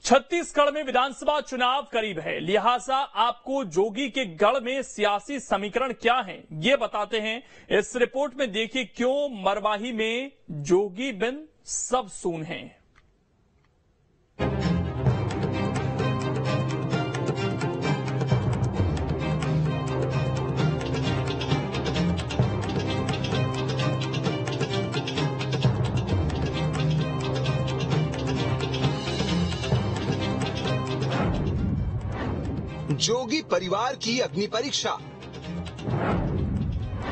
छत्तीसगढ़ में विधानसभा चुनाव करीब है, लिहाजा आपको जोगी के गढ़ में सियासी समीकरण क्या हैं, ये बताते हैं। इस रिपोर्ट में देखिए क्यों मरवाही में जोगी बिन सब सून हैं। जोगी परिवार की अग्नि परीक्षा।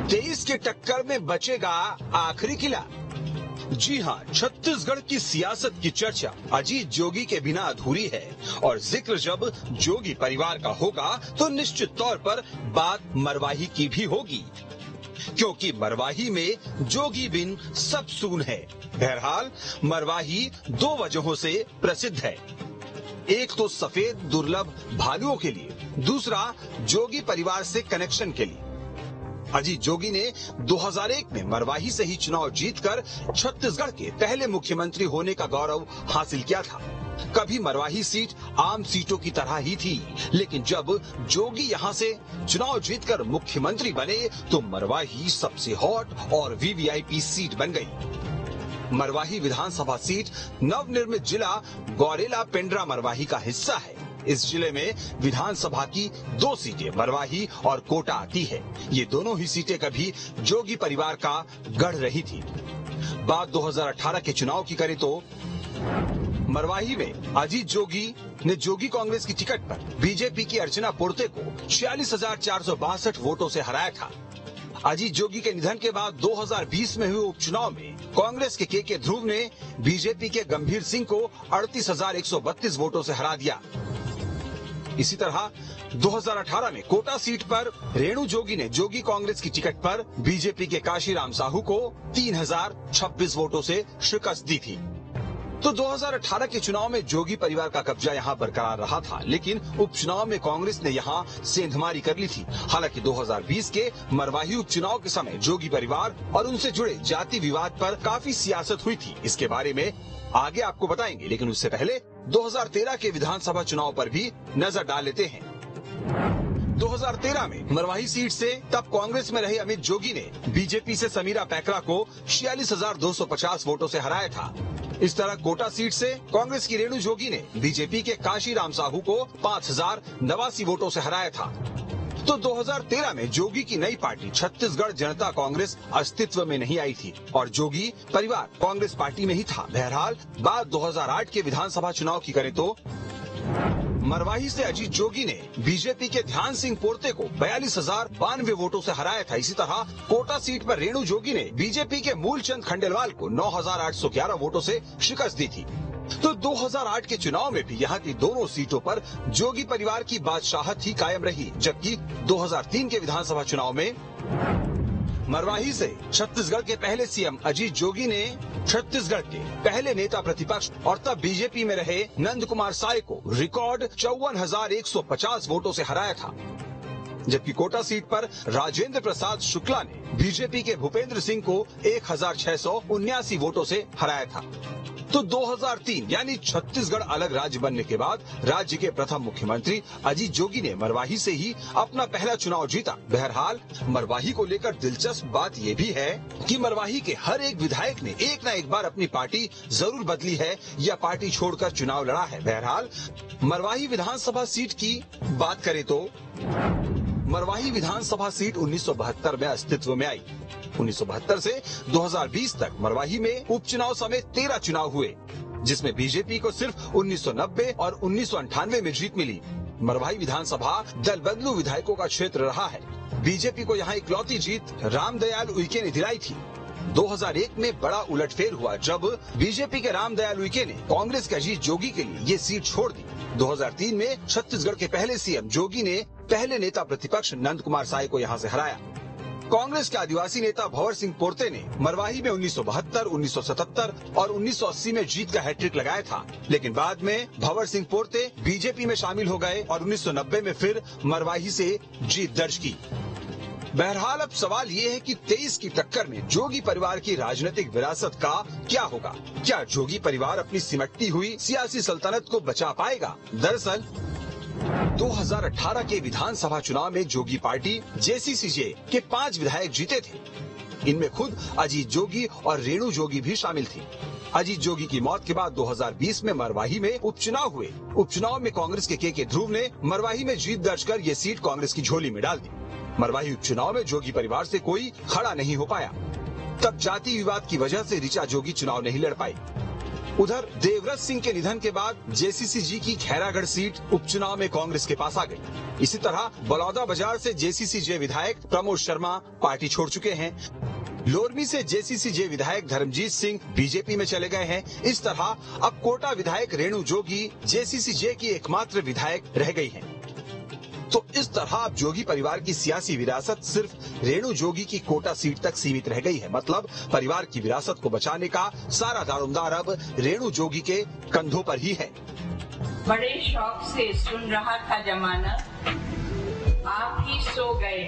23 के टक्कर में बचेगा आखिरी किला। जी हां, छत्तीसगढ़ की सियासत की चर्चा अजीत जोगी के बिना अधूरी है और जिक्र जब जोगी परिवार का होगा तो निश्चित तौर पर बात मरवाही की भी होगी, क्योंकि मरवाही में जोगी बिन सब सून है। बहरहाल मरवाही दो वजहों से प्रसिद्ध है। एक तो सफेद दुर्लभ भालुओं के लिए, दूसरा जोगी परिवार से कनेक्शन के लिए। अजीत जोगी ने 2001 में मरवाही से ही चुनाव जीतकर छत्तीसगढ़ के पहले मुख्यमंत्री होने का गौरव हासिल किया था। कभी मरवाही सीट आम सीटों की तरह ही थी, लेकिन जब जोगी यहां से चुनाव जीतकर मुख्यमंत्री बने तो मरवाही सबसे हॉट और वीवीआईपी सीट बन गई। मरवाही विधानसभा सीट नवनिर्मित जिला गौरेला पेंड्रा मरवाही का हिस्सा है। इस जिले में विधानसभा की दो सीटें मरवाही और कोटा आती है। ये दोनों ही सीटें कभी जोगी परिवार का गढ़ रही थी। बात 2018 के चुनाव की करें तो मरवाही में अजीत जोगी ने जोगी कांग्रेस की टिकट पर बीजेपी की अर्चना पोर्ते को 46,462 वोटों से हराया था। अजीत जोगी के निधन के बाद 2020 में हुए उपचुनाव में कांग्रेस के ध्रुव ने बीजेपी के गंभीर सिंह को 38,132 वोटों से हरा दिया। इसी तरह 2018 में कोटा सीट पर रेणु जोगी ने जोगी कांग्रेस की टिकट पर बीजेपी के काशीराम साहू को 3,026 वोटों से शिकस्त दी थी। तो 2018 के चुनाव में जोगी परिवार का कब्जा यहां बरकरार रहा था, लेकिन उपचुनाव में कांग्रेस ने यहां सेंधमारी कर ली थी। हालांकि 2020 के मरवाही उपचुनाव के समय जोगी परिवार और उनसे जुड़े जाति विवाद पर काफी सियासत हुई थी। इसके बारे में आगे आपको बताएंगे, लेकिन उससे पहले 2013 के विधानसभा चुनाव पर भी नजर डाल लेते हैं। 2013 में मरवाही सीट से तब कांग्रेस में रहे अमित जोगी ने बीजेपी से समीरा पैकरा को 46,250 वोटों से हराया था। इस तरह कोटा सीट से कांग्रेस की रेणु जोगी ने बीजेपी के काशीराम साहू को 5,089 वोटों से हराया था। तो 2013 में जोगी की नई पार्टी छत्तीसगढ़ जनता कांग्रेस अस्तित्व में नहीं आई थी और जोगी परिवार कांग्रेस पार्टी में ही था। बहरहाल बात 2008 के विधानसभा चुनाव की करें तो मरवाही से अजीत जोगी ने बीजेपी के ध्यान सिंह पोर्ते को 42,092 वोटों से हराया था। इसी तरह कोटा सीट पर रेणु जोगी ने बीजेपी के मूलचंद खंडेलवाल को 9,811 वोटों से शिकस्त दी थी। तो 2008 के चुनाव में भी यहाँ की दोनों सीटों पर जोगी परिवार की बादशाहत ही कायम रही, जबकि 2003 के विधानसभा चुनाव में मरवाही से छत्तीसगढ़ के पहले सीएम अजीत जोगी ने छत्तीसगढ़ के पहले नेता प्रतिपक्ष और तब बीजेपी में रहे नंद कुमार साय को रिकॉर्ड 54,150 वोटों से हराया था, जबकि कोटा सीट पर राजेंद्र प्रसाद शुक्ला ने बीजेपी के भूपेंद्र सिंह को 1,679 वोटों से हराया था। तो 2003 यानी छत्तीसगढ़ अलग राज्य बनने के बाद राज्य के प्रथम मुख्यमंत्री अजीत जोगी ने मरवाही से ही अपना पहला चुनाव जीता। बहरहाल मरवाही को लेकर दिलचस्प बात ये भी है कि मरवाही के हर एक विधायक ने एक न एक बार अपनी पार्टी जरूर बदली है या पार्टी छोड़कर चुनाव लड़ा है। बहरहाल मरवाही विधानसभा सीट की बात करें तो मरवाही विधानसभा सीट 1972 में अस्तित्व में आई। 1972 से 2020 तक मरवाही में उपचुनाव समेत 13 चुनाव हुए, जिसमें बीजेपी को सिर्फ 1990 और 1998 में जीत मिली। मरवाही विधानसभा दल बदलू विधायकों का क्षेत्र रहा है। बीजेपी को यहाँ इकलौती जीत रामदयाल उइके ने दिलाई थी। 2001 में बड़ा उलटफेर हुआ जब बीजेपी के रामदयाल उइके ने कांग्रेस के अजीत जोगी के लिए ये सीट छोड़ दी। 2003 में छत्तीसगढ़ के पहले सीएम जोगी ने पहले नेता प्रतिपक्ष नंद कुमार साय को यहाँ से हराया। कांग्रेस के आदिवासी नेता भंवर सिंह पोर्ते ने मरवाही में 1972, 1977 और 1980 में जीत का हैट्रिक लगाया था, लेकिन बाद में भंवर सिंह पोर्ते बीजेपी में शामिल हो गए और 1990 में फिर मरवाही से जीत दर्ज की। बहरहाल अब सवाल ये है कि 23 की टक्कर में जोगी परिवार की राजनीतिक विरासत का क्या होगा? क्या जोगी परिवार अपनी सिमटती हुई सियासी सल्तनत को बचा पाएगा? दरअसल 2018 के विधानसभा चुनाव में जोगी पार्टी जेसीसीजे के 5 विधायक जीते थे। इनमें खुद अजीत जोगी और रेणु जोगी भी शामिल थी। अजीत जोगी की मौत के बाद 2020 में मरवाही में उपचुनाव हुए। उपचुनाव में कांग्रेस के ध्रुव ने मरवाही में जीत दर्ज कर ये सीट कांग्रेस की झोली में डाल दी। मरवाही उपचुनाव में जोगी परिवार से कोई खड़ा नहीं हो पाया। तब जाति विवाद की वजह से ऋचा जोगी चुनाव नहीं लड़ पाई। उधर देवव्रत सिंह के निधन के बाद जेसीसीजी की खैरागढ़ सीट उपचुनाव में कांग्रेस के पास आ गई। इसी तरह बलौदा बाजार से जेसीसीजे विधायक प्रमोद शर्मा पार्टी छोड़ चुके हैं। लोरमी से जेसीसीजे विधायक धर्मजीत सिंह बीजेपी में चले गए हैं। इस तरह अब कोटा विधायक रेणु जोगी जेसीसीजे की एकमात्र विधायक रह गई हैं। तो इस तरह अब जोगी परिवार की सियासी विरासत सिर्फ रेणु जोगी की कोटा सीट तक सीमित रह गई है। मतलब परिवार की विरासत को बचाने का सारा दारोमदार अब रेणु जोगी के कंधों पर ही है। बड़े शौक से सुन रहा था जमाना, आप ही सो गए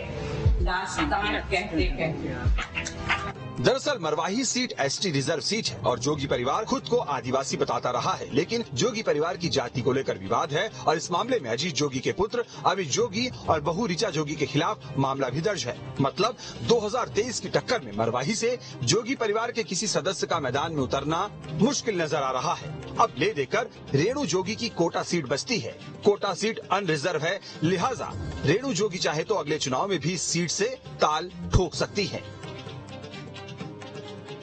दास्तान कहते कहते। दरअसल Marwahi seat ST reserve seat है और जोगी परिवार खुद को आदिवासी बताता रहा है। लेकिन जोगी परिवार की जाति को लेकर विवाद है और इस मामले में अजीत जोगी के पुत्र अमित जोगी और बहू ऋचा जोगी के खिलाफ मामला भी दर्ज है। मतलब 2023 की टक्कर में मरवाही से जोगी परिवार के किसी सदस्य का मैदान में उतरना मुश्किल नजर आ रहा है। अब ले देकर रेणु जोगी की कोटा सीट बचती है। कोटा सीट अनरिजर्व है, लिहाजा रेणु जोगी चाहे तो अगले चुनाव में भी इस सीट से ताल ठोक सकती है।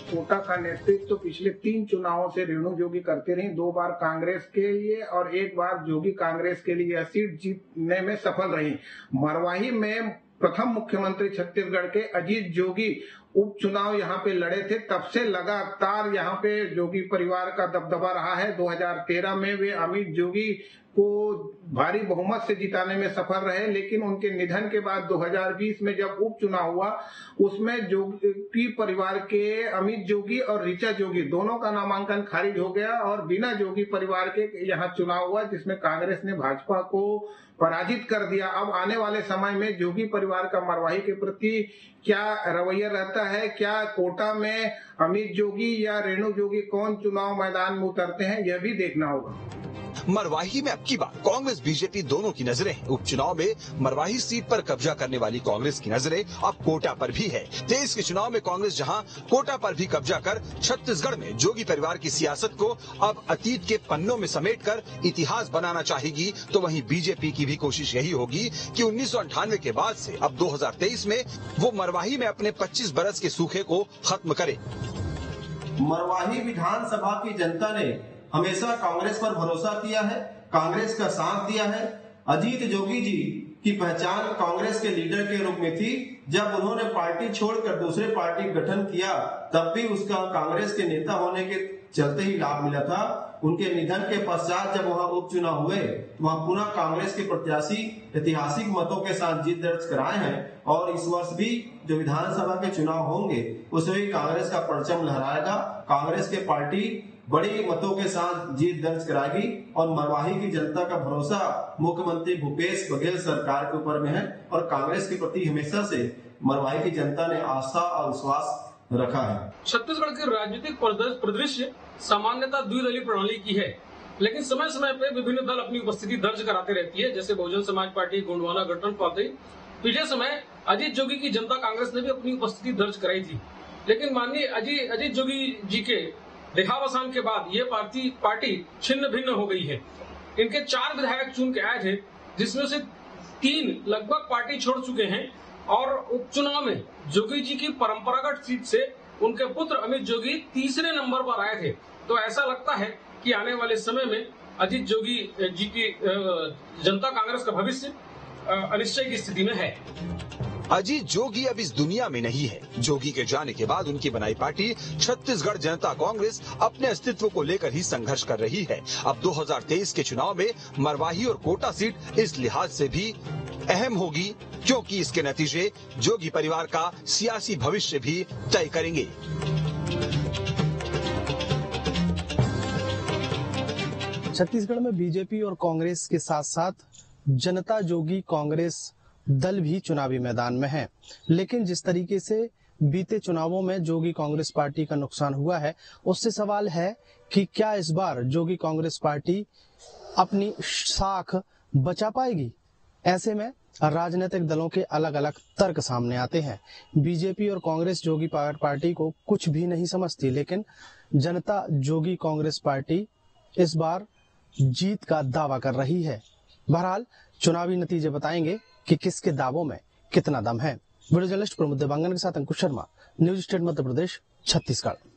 कोटा का नेतृत्व तो पिछले 3 चुनावों से रेणु जोगी करते रही। 2 बार कांग्रेस के लिए और 1 बार जोगी कांग्रेस के लिए यह सीट जीतने में सफल रही। मरवाही में प्रथम मुख्यमंत्री छत्तीसगढ़ के अजीत जोगी उपचुनाव यहाँ पे लड़े थे। तब से लगातार यहाँ पे जोगी परिवार का दबदबा रहा है। 2013 में वे अमित जोगी को भारी बहुमत से जिताने में सफल रहे, लेकिन उनके निधन के बाद 2020 में जब उपचुनाव हुआ उसमें जोगी परिवार के अमित जोगी और ऋचा जोगी दोनों का नामांकन खारिज हो गया और बिना जोगी परिवार के यहाँ चुनाव हुआ, जिसमें कांग्रेस ने भाजपा को पराजित कर दिया। अब आने वाले समय में जोगी परिवार का मरवाही के प्रति क्या रवैया रहता है, क्या कोटा में अमित जोगी या रेणु जोगी कौन चुनाव मैदान में उतरते हैं, यह भी देखना होगा। मरवाही में अब की बार कांग्रेस बीजेपी दोनों की नजरें हैं। उपचुनाव में मरवाही सीट पर कब्जा करने वाली कांग्रेस की नजरें अब कोटा पर भी है। 23 के चुनाव में कांग्रेस जहां कोटा पर भी कब्जा कर छत्तीसगढ़ में जोगी परिवार की सियासत को अब अतीत के पन्नों में समेटकर इतिहास बनाना चाहेगी, तो वहीं बीजेपी की भी कोशिश यही होगी कि 1998 के बाद से अब 2023 में वो मरवाही में अपने 25 बरस के सूखे को खत्म करे। मरवाही विधानसभा की जनता ने हमेशा कांग्रेस पर भरोसा किया है, कांग्रेस का साथ दिया है। अजीत जोगी जी की पहचान कांग्रेस के लीडर के रूप में थी। जब उन्होंने पार्टी छोड़कर दूसरे पार्टी गठन किया तब भी उसका कांग्रेस के नेता होने के चलते ही लाभ मिला था। उनके निधन के पश्चात जब वहां उपचुनाव हुए वहां पुनः कांग्रेस के प्रत्याशी ऐतिहासिक मतों के साथ जीत दर्ज कराए हैं और इस वर्ष भी जो विधानसभा के चुनाव होंगे उसमें भी कांग्रेस का परचम लहराएगा। कांग्रेस के पार्टी बड़ी मतों के साथ जीत दर्ज कराएगी और मरवाही की जनता का भरोसा मुख्यमंत्री भूपेश बघेल सरकार के ऊपर में है और कांग्रेस के प्रति हमेशा से मरवाही की जनता ने आस्था और विश्वास रखा है। छत्तीसगढ़ के राजनीतिक परिदृश्य सामान्यतः द्विदलीय प्रणाली की है, लेकिन समय समय पे विभिन्न दल अपनी उपस्थिति दर्ज कराते रहती है। जैसे बहुजन समाज पार्टी गोंडवाना गठन पाते पिछले समय अजीत जोगी की जनता कांग्रेस ने भी अपनी उपस्थिति दर्ज कराई थी, लेकिन माननीय अजीत जोगी जी के देहावसान के बाद ये पार्टी छिन्न भिन्न हो गई है। इनके 4 विधायक चुन के आए थे, जिसमें से 3 लगभग पार्टी छोड़ चुके हैं और उपचुनाव में जोगी जी की परंपरागत सीट से उनके पुत्र अमित जोगी तीसरे नंबर पर आए थे। तो ऐसा लगता है कि आने वाले समय में अजीत जोगी जी की जनता कांग्रेस का भविष्य अनिश्चय की स्थिति में है। अजीत जोगी अब इस दुनिया में नहीं है। जोगी के जाने के बाद उनकी बनाई पार्टी छत्तीसगढ़ जनता कांग्रेस अपने अस्तित्व को लेकर ही संघर्ष कर रही है। अब 2023 के चुनाव में मरवाही और कोटा सीट इस लिहाज से भी अहम होगी क्योंकि इसके नतीजे जोगी परिवार का सियासी भविष्य भी तय करेंगे। छत्तीसगढ़ में बीजेपी और कांग्रेस के साथ साथ जनता जोगी कांग्रेस दल भी चुनावी मैदान में हैं। लेकिन जिस तरीके से बीते चुनावों में जोगी कांग्रेस पार्टी का नुकसान हुआ है, उससे सवाल है कि क्या इस बार जोगी कांग्रेस पार्टी अपनी साख बचा पाएगी। ऐसे में राजनीतिक दलों के अलग अलग तर्क सामने आते हैं। बीजेपी और कांग्रेस जोगी पार्टी को कुछ भी नहीं समझती, लेकिन जनता जोगी कांग्रेस पार्टी इस बार जीत का दावा कर रही है। बहरहाल चुनावी नतीजे बताएंगे कि किसके दावों में कितना दम है। वीडियो जर्नलिस्ट प्रमोद देवांगन के साथ अंकुश शर्मा, न्यूज स्टेट मध्य प्रदेश, छत्तीसगढ़।